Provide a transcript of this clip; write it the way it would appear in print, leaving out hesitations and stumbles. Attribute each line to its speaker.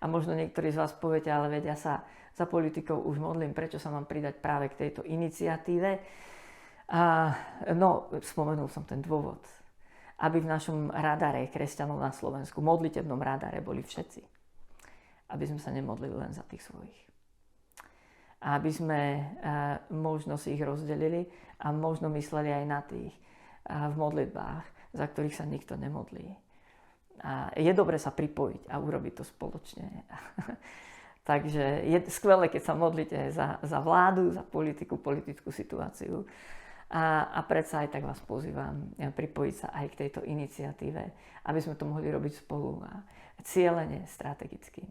Speaker 1: A možno niektorí z vás poviete, ale veď ja sa za politikov už modlím, prečo sa mám pridať práve k tejto iniciatíve? No, spomenul som ten dôvod. Aby v našom radare kresťanov na Slovensku, modlitebnom radare, boli všetci. Aby sme sa nemodlili len za tých svojich. A aby sme možno si ich rozdelili a možno mysleli aj na tých v modlitbách, za ktorých sa nikto nemodlí. A je dobre sa pripojiť a urobiť to spoločne. Takže je skvelé, keď sa modlíte za vládu, za politickú situáciu. A predsa aj tak vás pozývam pripojiť sa aj k tejto iniciatíve, aby sme to mohli robiť spolu a cieľene, strategicky.